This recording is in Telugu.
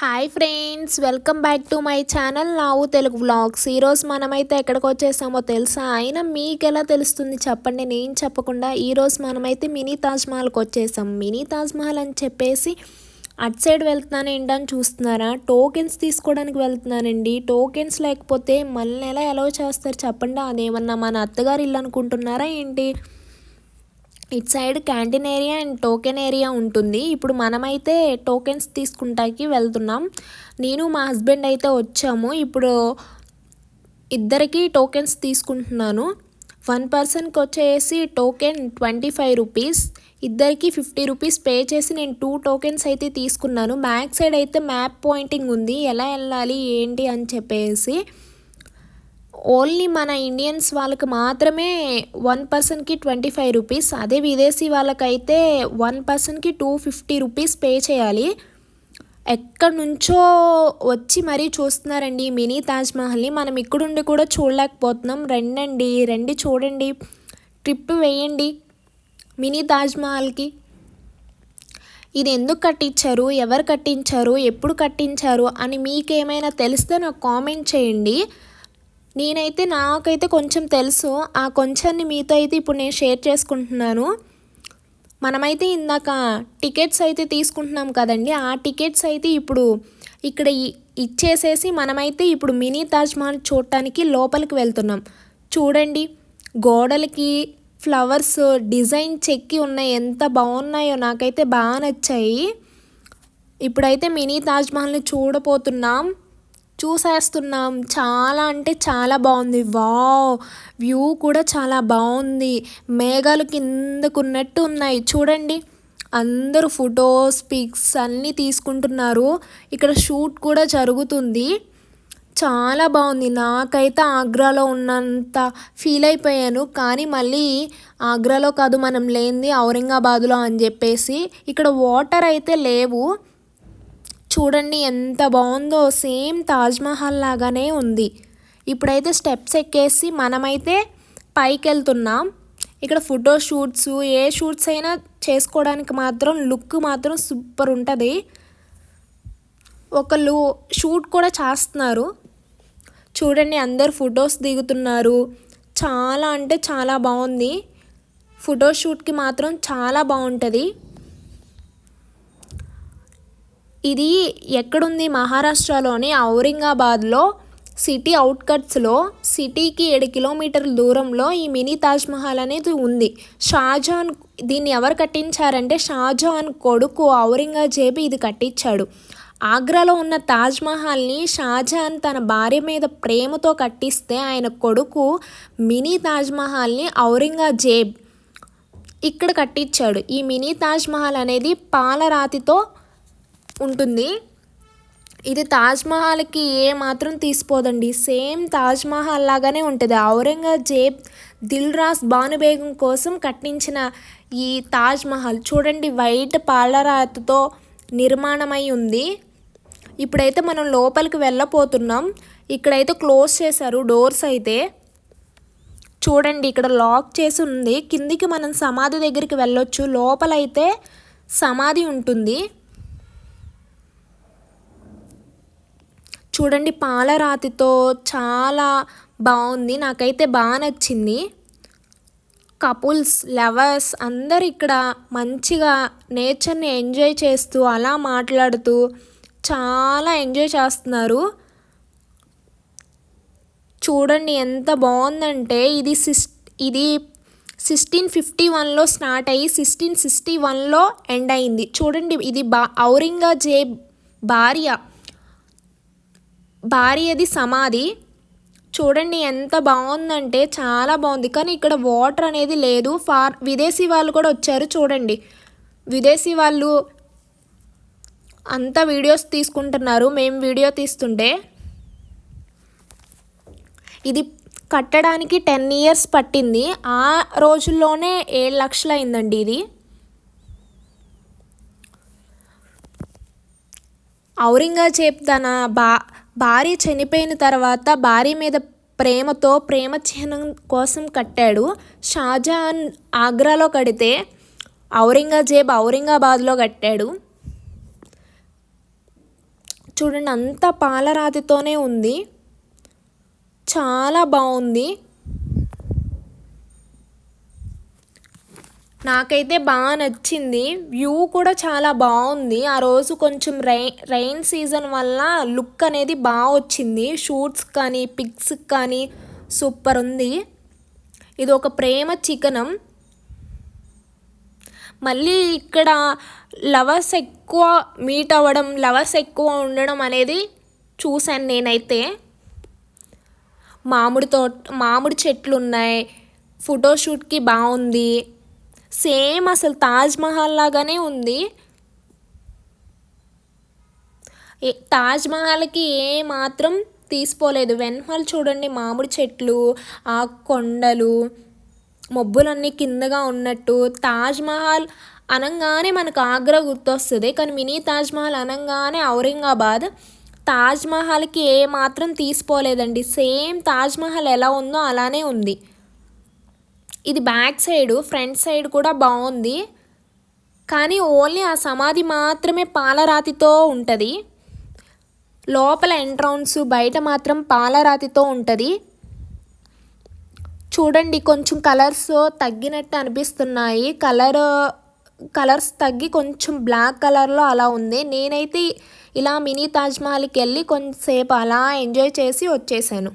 Hi friends, welcome back to my channel నావు తెలుగు వ్లాగ్స్. ఈరోజు మనమైతే ఎక్కడికి వచ్చేసామో తెలుసా? అయినా మీకు ఎలా తెలుస్తుంది చెప్పండి, నేను చెప్పకుండా. ఈరోజు మనమైతే మినీ తాజ్మహల్కి వచ్చేసాం. మినీ తాజ్మహల్ అని చెప్పేసి అటు సైడ్ వెళ్తున్నాను ఏంటని చూస్తున్నారా? టోకెన్స్ తీసుకోవడానికి వెళ్తున్నానండి. టోకెన్స్ లేకపోతే మళ్ళీ ఎలా అలౌ చేస్తారు చెప్పండి? అదేమన్నా మన అత్తగారి ఇల్లు అనుకుంటున్నారా ఏంటి? ఇటు side canteen area and token area ఉంటుంది. ఇప్పుడు మనమైతే టోకెన్స్ తీసుకుంటాకి వెళ్తున్నాం. నేను మా హస్బెండ్ అయితే వచ్చాము. ఇప్పుడు ఇద్దరికి టోకెన్స్ తీసుకుంటున్నాను. 1 పర్సన్కి వచ్చేసి టోకెన్ 25 రూపీస్, ఇద్దరికి 50 రూపీస్ పే చేసి నేను 2 టోకెన్స్ అయితే తీసుకున్నాను. బ్యాక్ సైడ్ అయితే మ్యాప్ పాయింటింగ్ ఉంది, ఎలా వెళ్ళాలి ఏంటి అని చెప్పేసి. ఓన్లీ మన ఇండియన్స్ వాళ్ళకి మాత్రమే 1 పర్సన్కి 25 రూపీస్, అదే విదేశీ వాళ్ళకైతే 1 పర్సన్కి 250 రూపీస్ పే చేయాలి. ఎక్కడి నుంచో వచ్చి మరీ చూస్తున్నారండి ఈ మినీ తాజ్మహల్ని. మనం ఇక్కడుండి కూడా చూడలేకపోతున్నాం. రండి చూడండి, ట్రిప్ వేయండి మినీ తాజ్మహల్కి. ఇది ఎందుకు కట్టించారు, ఎవరు కట్టించారు, ఎప్పుడు కట్టించారు అని మీకేమైనా తెలిస్తే నాకు కామెంట్ చేయండి. నాకైతే కొంచెం తెలుసు. ఆ కొంచెన్ని మీతో అయితే ఇప్పుడు నేను షేర్ చేసుకుంటున్నాను. మనమైతే ఇందాక టికెట్స్ అయితే తీసుకుంటున్నాం కదండి, ఆ టికెట్స్ అయితే ఇప్పుడు ఇక్కడ ఇచ్చేసేసి మనమైతే ఇప్పుడు మినీ తాజ్మహల్ చూడటానికి లోపలికి వెళ్తున్నాం. చూడండి, గోడలకి ఫ్లవర్స్ డిజైన్ చెక్కి ఉన్నాయి, ఎంత బాగున్నాయో, నాకైతే బాగా నచ్చాయి. ఇప్పుడైతే మినీ తాజ్మహల్ని చూసేస్తున్నాం. చాలా అంటే చాలా బాగుంది. వావ్, వ్యూ కూడా చాలా బాగుంది. మేఘాలు కిందకున్నట్టు ఉన్నాయి చూడండి. అందరూ ఫొటోస్ పిక్స్ అన్నీ తీసుకుంటున్నారు. ఇక్కడ షూట్ కూడా జరుగుతుంది. చాలా బాగుంది. నాకైతే ఆగ్రాలో ఉన్నంత ఫీల్ అయిపోయాను. కానీ మళ్ళీ ఆగ్రాలో కాదు మనం లేనిది, ఔరంగాబాద్లో అని చెప్పేసి. ఇక్కడ వాటర్ అయితే లేవు. చూడండి ఎంత బాగుందో, సేమ్ తాజ్మహల్ లాగానే ఉంది. ఇప్పుడైతే స్టెప్స్ ఎక్కేసి మనమైతే పైకి వెళ్తున్నాం. ఇక్కడ ఫోటో షూట్స్, ఏ షూట్స్ అయినా చేసుకోవడానికి మాత్రం లుక్ మాత్రం సూపర్ ఉంటుంది. ఒకళ్ళు షూట్ కూడా చేస్తున్నారు. చూడండి, అందరు ఫొటోస్ దిగుతున్నారు. చాలా అంటే చాలా బాగుంది. ఫోటోషూట్కి మాత్రం చాలా బాగుంటుంది. ఇది ఎక్కడుంది? మహారాష్ట్రలోని ఔరంగాబాద్లో సిటీ అవుట్కట్స్లో, సిటీకి 7 కిలోమీటర్ల దూరంలో ఈ మినీ తాజ్మహల్ అనేది ఉంది. షాజహాన్ దీన్ని ఎవరు కట్టించారంటే షాజహాన్ కొడుకు ఔరంగజేబు ఇది కట్టించాడు. ఆగ్రాలో ఉన్న తాజ్మహల్ని షాజహాన్ తన భార్య మీద ప్రేమతో కట్టిస్తే ఆయన కొడుకు మినీ తాజ్మహల్ని ఔరంగజేబ్ ఇక్కడ కట్టించాడు. ఈ మినీ తాజ్మహల్ అనేది పాలరాతితో ఉంటుంది. ఇది తాజ్మహల్కి ఏ మాత్రం తీసిపోదండి, సేమ్ తాజ్మహల్ లాగానే ఉంటుంది. ఔరంగజేబ్ దిల్రాస్ బానుబేగం కోసం కట్టించిన ఈ తాజ్మహల్ చూడండి, వైట్ పాలరాతితో నిర్మాణమై ఉంది. ఇప్పుడైతే మనం లోపలికి వెళ్ళపోతున్నాం. ఇక్కడైతే క్లోజ్ చేశారు డోర్స్ అయితే. చూడండి, ఇక్కడ లాక్ చేసి ఉంది. కిందికి మనం సమాధి దగ్గరికి వెళ్ళొచ్చు. లోపలైతే సమాధి ఉంటుంది. చూడండి, పాలరాతితో చాలా బాగుంది. నాకైతే బాగా నచ్చింది. కపుల్స్, లవర్స్ అందరు ఇక్కడ మంచిగా నేచర్ని ఎంజాయ్ చేస్తూ అలా మాట్లాడుతూ చాలా ఎంజాయ్ చేస్తున్నారు. చూడండి ఎంత బాగుందంటే, ఇది 1651లో స్టార్ట్ అయ్యి 1661లో ఎండ్ అయింది. చూడండి, ఇది ఔరంగజేబ్ భార్యది సమాధి. చూడండి ఎంత బాగుందంటే చాలా బాగుంది. కానీ ఇక్కడ వాటర్ అనేది లేదు. విదేశీ వాళ్ళు కూడా వచ్చారు. చూడండి, విదేశీ వాళ్ళు అంతా వీడియోస్ తీసుకుంటున్నారు. మేము వీడియో తీస్తుంటే. ఇది కట్టడానికి 10 ఇయర్స్ పట్టింది. ఆ రోజుల్లోనే 7 లక్షలు అయిందండి. ఇది ఔరంగజేబ్ తన భార్య చనిపోయిన తర్వాత భార్య మీద ప్రేమ చిహ్నం కోసం కట్టాడు. షాజహాన్ ఆగ్రాలో కడితే ఔరంగజేబ్ ఔరంగాబాద్లో కట్టాడు. చూడండి అంతా పాలరాతితోనే ఉంది, చాలా బాగుంది. నాకైతే బాగా నచ్చింది. వ్యూ కూడా చాలా బాగుంది. ఆ రోజు కొంచెం రైన్ సీజన్ వల్ల లుక్ అనేది బాగా వచ్చింది. షూట్స్ కానీ పిక్స్ కానీ సూపర్ ఉంది. ఇది ఒక ప్రేమ చికనం. మళ్ళీ ఇక్కడ లవర్స్ ఎక్కువ మీట్ అవ్వడం, లవర్స్ ఎక్కువ ఉండడం అనేది చూశాను నేనైతే. మామిడి చెట్లు ఉన్నాయి, ఫోటోషూట్కి బాగుంది. సేమ్ అసలు తాజ్మహల్ లాగానే ఉంది. తాజ్మహల్కి ఏ మాత్రం తీసిపోలేదు. వెనకాల చూడండి మామిడి చెట్లు, ఆ కొండలు, మబ్బులన్నీ కిందగా ఉన్నట్టు. తాజ్మహల్ అనగానే మనకు ఆగ్రా గుర్తొస్తుంది, కానీ మినీ తాజ్మహల్ అనగానే ఔరంగాబాద్. తాజ్మహల్కి ఏ మాత్రం తీసిపోలేదండి. సేమ్ తాజ్మహల్ ఎలా ఉందో అలానే ఉంది. ఇది బ్యాక్ సైడు, ఫ్రంట్ సైడ్ కూడా బాగుంది, కానీ ఓన్లీ ఆ సమాధి మాత్రమే పాలరాతితో ఉంటుంది. లోపల ఎంట్రన్స్ బయట మాత్రం పాలరాతితో ఉంటుంది. చూడండి కొంచెం కలర్స్ తగ్గినట్టు అనిపిస్తున్నాయి. కలర్స్ తగ్గి కొంచెం బ్లాక్ కలర్లో అలా ఉంది. నేనైతే ఇలా మినీ తాజ్మహల్కి వెళ్ళి కొంచెంసేపు అలా ఎంజాయ్ చేసి వచ్చేసాను.